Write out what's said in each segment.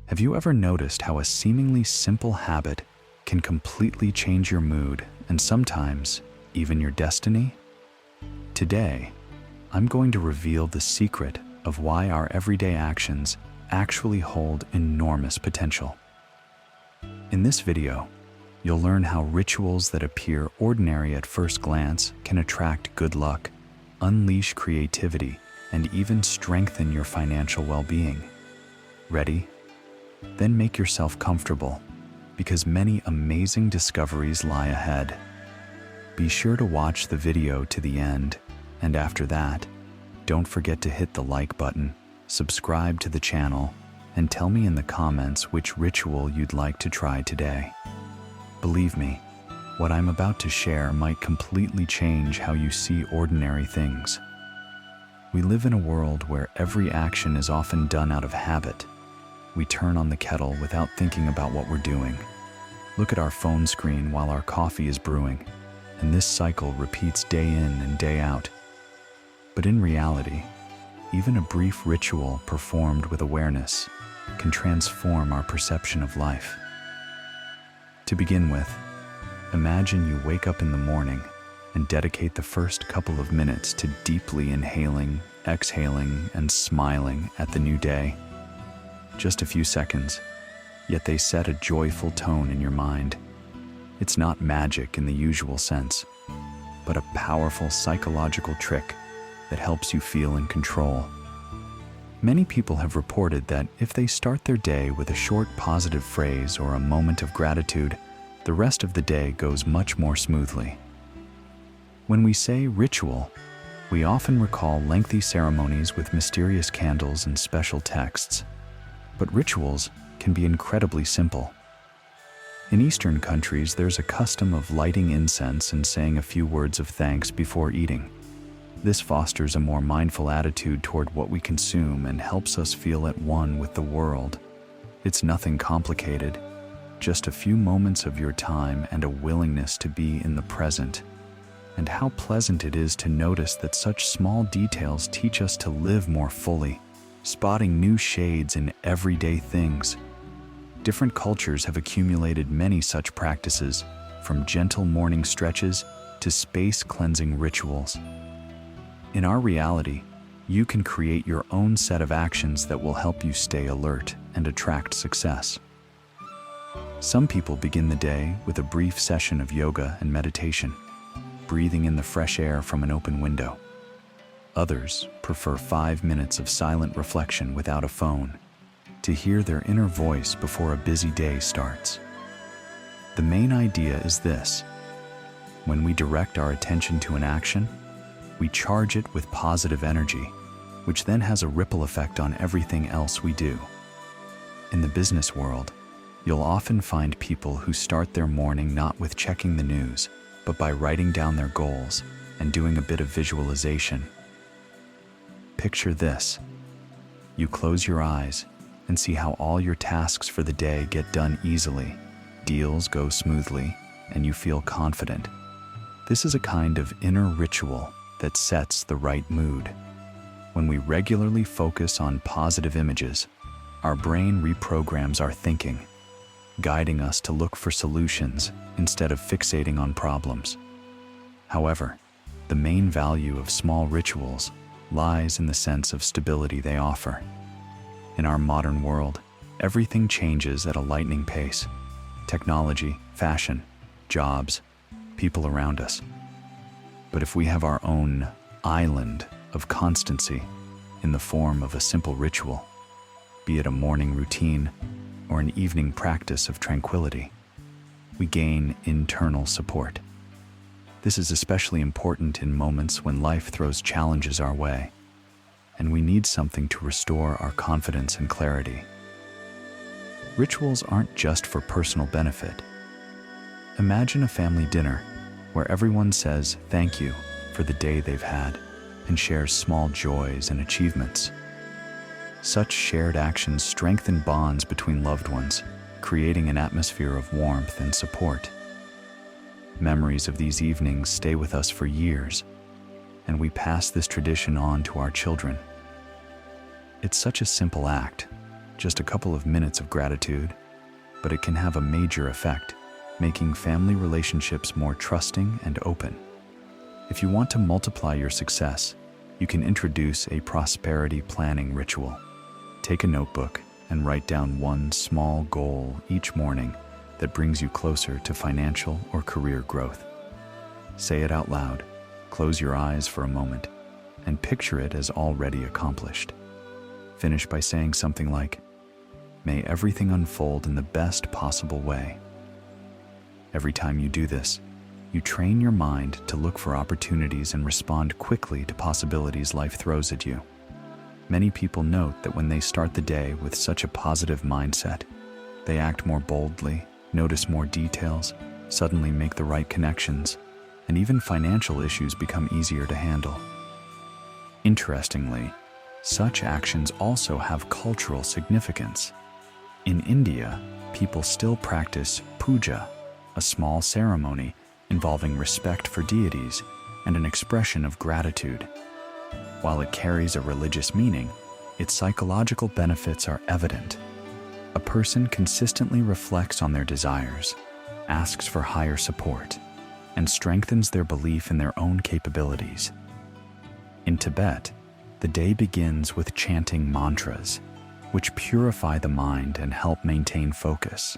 Have you ever noticed how a seemingly simple habit can completely change your mood and sometimes even your destiny? Today, I'm going to reveal the secret of why our everyday actions actually hold enormous potential. In this video, you'll learn how rituals that appear ordinary at first glance can attract good luck, unleash creativity, and even strengthen your financial well-being. Ready? Then make yourself comfortable, because many amazing discoveries lie ahead. Be sure to watch the video to the end, and after that, don't forget to hit the like button, subscribe to the channel, and tell me in the comments which ritual you'd like to try today. Believe me, what I'm about to share might completely change how you see ordinary things. We live in a world where every action is often done out of habit. We turn on the kettle without thinking about what we're doing. Look at our phone screen while our coffee is brewing, and this cycle repeats day in and day out. But in reality, even a brief ritual performed with awareness can transform our perception of life. To begin with, imagine you wake up in the morning and dedicate the first couple of minutes to deeply inhaling, exhaling, and smiling at the new day. Just a few seconds, yet they set a joyful tone in your mind. It's not magic in the usual sense, but a powerful psychological trick that helps you feel in control. Many people have reported that if they start their day with a short positive phrase or a moment of gratitude, the rest of the day goes much more smoothly. When we say ritual, we often recall lengthy ceremonies with mysterious candles and special texts. But rituals can be incredibly simple. In Eastern countries, there's a custom of lighting incense and saying a few words of thanks before eating. This fosters a more mindful attitude toward what we consume and helps us feel at one with the world. It's nothing complicated, just a few moments of your time and a willingness to be in the present. And how pleasant it is to notice that such small details teach us to live more fully, spotting new shades in everyday things. Different cultures have accumulated many such practices, from gentle morning stretches to space-cleansing rituals. In our reality, you can create your own set of actions that will help you stay alert and attract success. Some people begin the day with a brief session of yoga and meditation, breathing in the fresh air from an open window. Others prefer 5 minutes of silent reflection without a phone, to hear their inner voice before a busy day starts. The main idea is this: when we direct our attention to an action, we charge it with positive energy, which then has a ripple effect on everything else we do. In the business world, you'll often find people who start their morning not with checking the news, but by writing down their goals and doing a bit of visualization. Picture this: you close your eyes and see how all your tasks for the day get done easily, deals go smoothly, and you feel confident. This is a kind of inner ritual that sets the right mood. When we regularly focus on positive images, our brain reprograms our thinking, guiding us to look for solutions instead of fixating on problems. However, the main value of small rituals lies in the sense of stability they offer. In our modern world, everything changes at a lightning pace: technology, fashion, jobs, people around us. But if we have our own island of constancy in the form of a simple ritual, be it a morning routine or an evening practice of tranquility, we gain internal support. This is especially important in moments when life throws challenges our way, and we need something to restore our confidence and clarity. Rituals aren't just for personal benefit. Imagine a family dinner where everyone says thank you for the day they've had and shares small joys and achievements. Such shared actions strengthen bonds between loved ones, creating an atmosphere of warmth and support. Memories of these evenings stay with us for years, and we pass this tradition on to our children. It's such a simple act, just a couple of minutes of gratitude, but it can have a major effect, making family relationships more trusting and open. If you want to multiply your success, you can introduce a prosperity planning ritual. Take a notebook and write down one small goal each morning that brings you closer to financial or career growth. Say it out loud, close your eyes for a moment, and picture it as already accomplished. Finish by saying something like, "May everything unfold in the best possible way." Every time you do this, you train your mind to look for opportunities and respond quickly to possibilities life throws at you. Many people note that when they start the day with such a positive mindset, they act more boldly, notice more details, suddenly make the right connections, and even financial issues become easier to handle. Interestingly, such actions also have cultural significance. In India, people still practice puja, a small ceremony involving respect for deities and an expression of gratitude. While it carries a religious meaning, its psychological benefits are evident. A person consistently reflects on their desires, asks for higher support, and strengthens their belief in their own capabilities. In Tibet, the day begins with chanting mantras, which purify the mind and help maintain focus.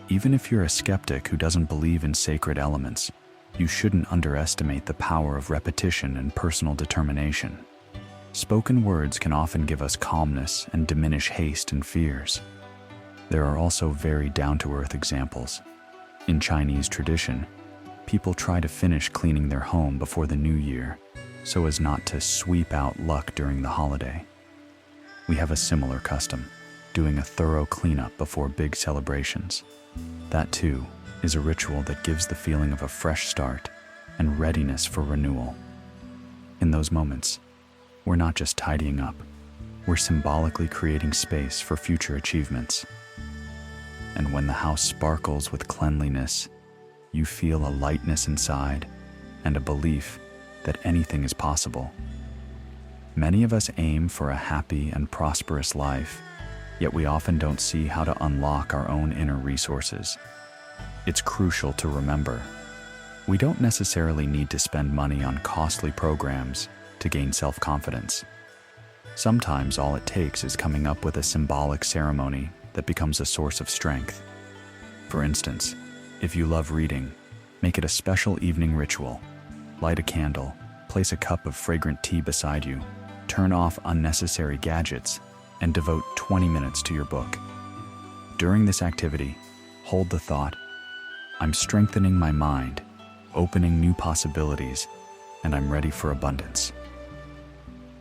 Even if you're a skeptic who doesn't believe in sacred elements, you shouldn't underestimate the power of repetition and personal determination. Spoken words can often give us calmness and diminish haste and fears. There are also very down-to-earth examples. In Chinese tradition, people try to finish cleaning their home before the new year, so as not to sweep out luck during the holiday. We have a similar custom, doing a thorough cleanup before big celebrations. That too is a ritual that gives the feeling of a fresh start and readiness for renewal. In those moments, we're not just tidying up, we're symbolically creating space for future achievements. And when the house sparkles with cleanliness, you feel a lightness inside and a belief that anything is possible. Many of us aim for a happy and prosperous life, yet we often don't see how to unlock our own inner resources. It's crucial to remember, we don't necessarily need to spend money on costly programs to gain self-confidence. Sometimes all it takes is coming up with a symbolic ceremony that becomes a source of strength. For instance, if you love reading, make it a special evening ritual. Light a candle, place a cup of fragrant tea beside you, turn off unnecessary gadgets, and devote 20 minutes to your book. During this activity, hold the thought, "I'm strengthening my mind, opening new possibilities, and I'm ready for abundance."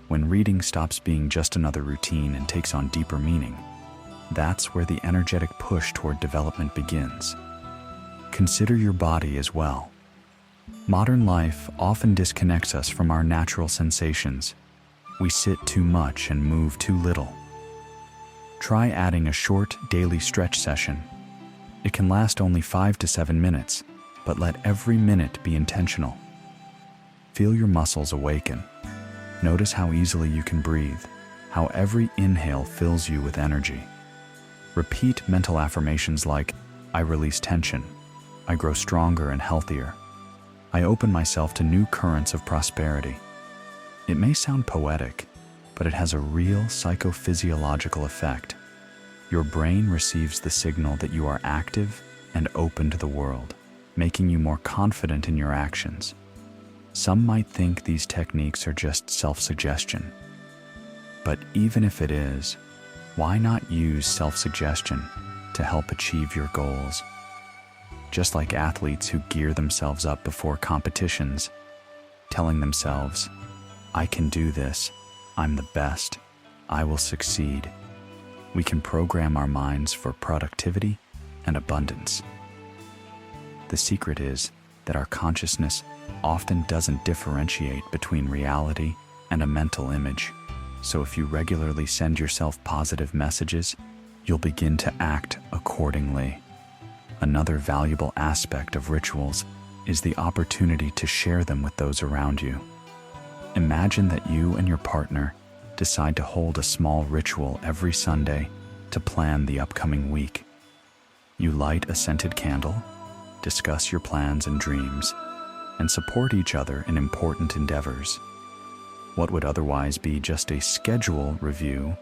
When reading stops being just another routine and takes on deeper meaning, that's where the energetic push toward development begins. Consider your body as well. Modern life often disconnects us from our natural sensations. We sit too much and move too little. Try adding a short daily stretch session. It can last only 5 to 7 minutes, but let every minute be intentional. Feel your muscles awaken. Notice how easily you can breathe, how every inhale fills you with energy. Repeat mental affirmations like, "I release tension. I grow stronger and healthier. I open myself to new currents of prosperity." It may sound poetic, but it has a real psychophysiological effect. Your brain receives the signal that you are active and open to the world, making you more confident in your actions. Some might think these techniques are just self-suggestion. But even if it is, why not use self-suggestion to help achieve your goals? Just like athletes who gear themselves up before competitions, telling themselves, "I can do this, I'm the best, I will succeed." We can program our minds for productivity and abundance. The secret is that our consciousness often doesn't differentiate between reality and a mental image. So if you regularly send yourself positive messages, you'll begin to act accordingly. Another valuable aspect of rituals is the opportunity to share them with those around you. Imagine that you and your partner decide to hold a small ritual every Sunday to plan the upcoming week. You light a scented candle, discuss your plans and dreams, and support each other in important endeavors. What would otherwise be just a schedule review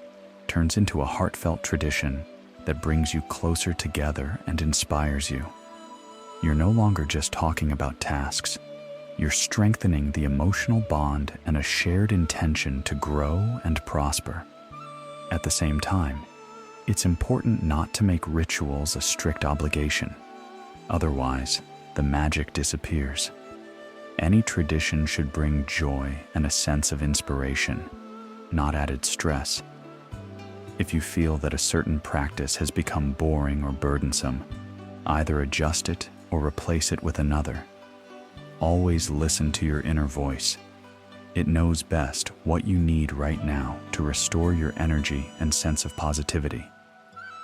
turns into a heartfelt tradition that brings you closer together and inspires you. You're no longer just talking about tasks. You're strengthening the emotional bond and a shared intention to grow and prosper. At the same time, it's important not to make rituals a strict obligation. Otherwise, the magic disappears. Any tradition should bring joy and a sense of inspiration, not added stress. If you feel that a certain practice has become boring or burdensome, either adjust it or replace it with another. Always listen to your inner voice. It knows best what you need right now to restore your energy and sense of positivity.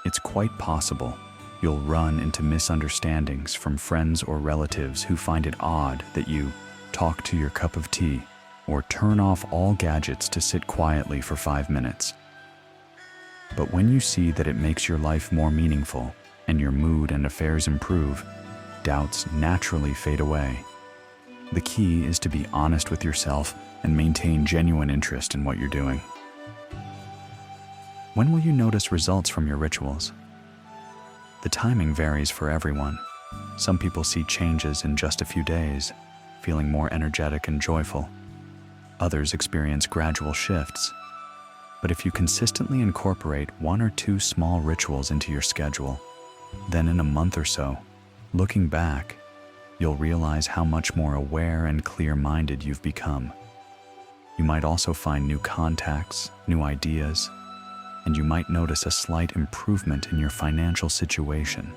It's quite possible you'll run into misunderstandings from friends or relatives who find it odd that you talk to your cup of tea or turn off all gadgets to sit quietly for 5 minutes. But when you see that it makes your life more meaningful and your mood and affairs improve, doubts naturally fade away. The key is to be honest with yourself and maintain genuine interest in what you're doing. When will you notice results from your rituals? The timing varies for everyone. Some people see changes in just a few days, feeling more energetic and joyful. Others experience gradual shifts. But if you consistently incorporate 1 or 2 small rituals into your schedule, then in a month or so, looking back, you'll realize how much more aware and clear-minded you've become. You might also find new contacts, new ideas, and you might notice a slight improvement in your financial situation.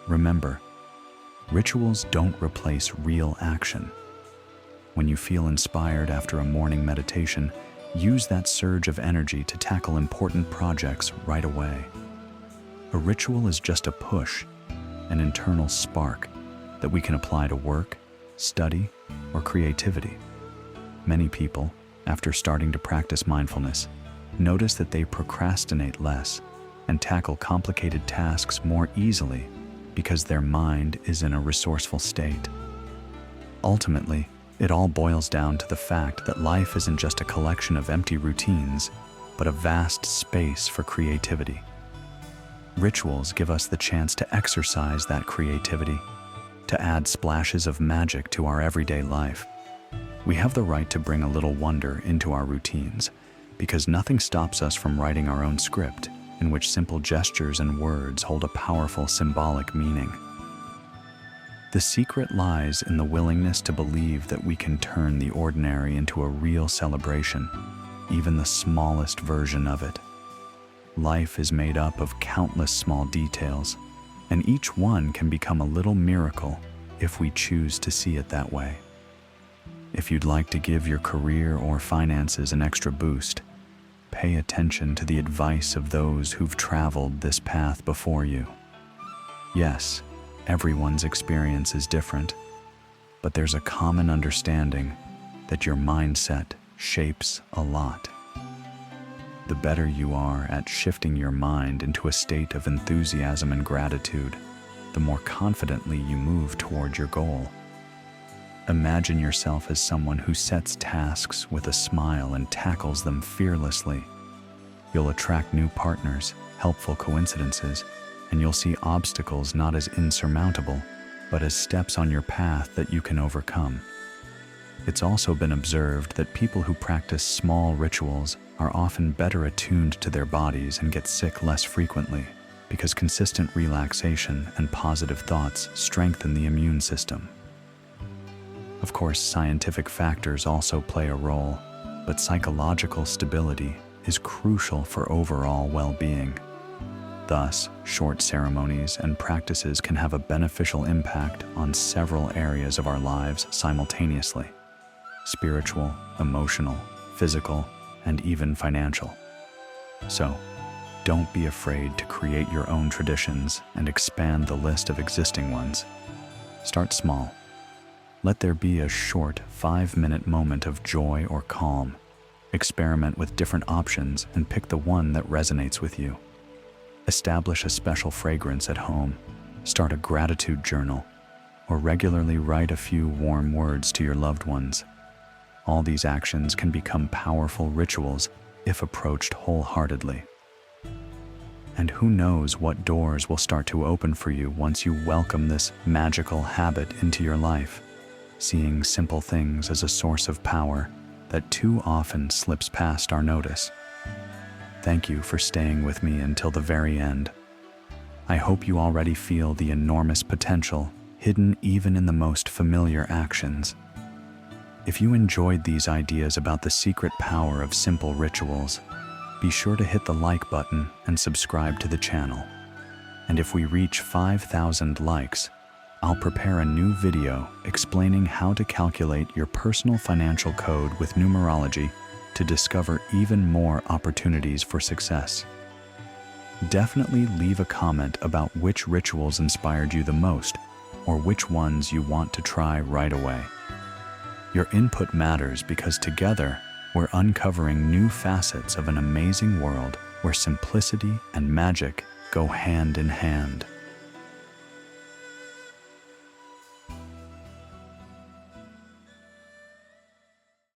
Remember, rituals don't replace real action. When you feel inspired after a morning meditation, use that surge of energy to tackle important projects right away. A ritual is just a push, an internal spark that we can apply to work, study, or creativity. Many people, after starting to practice mindfulness, notice that they procrastinate less and tackle complicated tasks more easily because their mind is in a resourceful state. Ultimately, it all boils down to the fact that life isn't just a collection of empty routines, but a vast space for creativity. Rituals give us the chance to exercise that creativity, to add splashes of magic to our everyday life. We have the right to bring a little wonder into our routines, because nothing stops us from writing our own script, in which simple gestures and words hold a powerful symbolic meaning. The secret lies in the willingness to believe that we can turn the ordinary into a real celebration, even the smallest version of it. Life is made up of countless small details, and each one can become a little miracle if we choose to see it that way. If you'd like to give your career or finances an extra boost, pay attention to the advice of those who've traveled this path before you. Yes, everyone's experience is different, but there's a common understanding that your mindset shapes a lot. The better you are at shifting your mind into a state of enthusiasm and gratitude, the more confidently you move toward your goal. Imagine yourself as someone who sets tasks with a smile and tackles them fearlessly. You'll attract new partners, helpful coincidences, and you'll see obstacles not as insurmountable, but as steps on your path that you can overcome. It's also been observed that people who practice small rituals are often better attuned to their bodies and get sick less frequently, because consistent relaxation and positive thoughts strengthen the immune system. Of course, scientific factors also play a role, but psychological stability is crucial for overall well-being. Thus, short ceremonies and practices can have a beneficial impact on several areas of our lives simultaneously: spiritual, emotional, physical, and even financial. So, don't be afraid to create your own traditions and expand the list of existing ones. Start small. Let there be a short 5-minute moment of joy or calm, Experiment with different options and pick the one that resonates with you. Establish a special fragrance at home, start a gratitude journal, or regularly write a few warm words to your loved ones. All these actions can become powerful rituals if approached wholeheartedly. And who knows what doors will start to open for you once you welcome this magical habit into your life, seeing simple things as a source of power that too often slips past our notice. Thank you for staying with me until the very end. I hope you already feel the enormous potential hidden even in the most familiar actions. If you enjoyed these ideas about the secret power of simple rituals, be sure to hit the like button and subscribe to the channel. And if we reach 5,000 likes, I'll prepare a new video explaining how to calculate your personal financial code with numerology to discover even more opportunities for success. Definitely leave a comment about which rituals inspired you the most or which ones you want to try right away. Your input matters because together, we're uncovering new facets of an amazing world where simplicity and magic go hand in hand.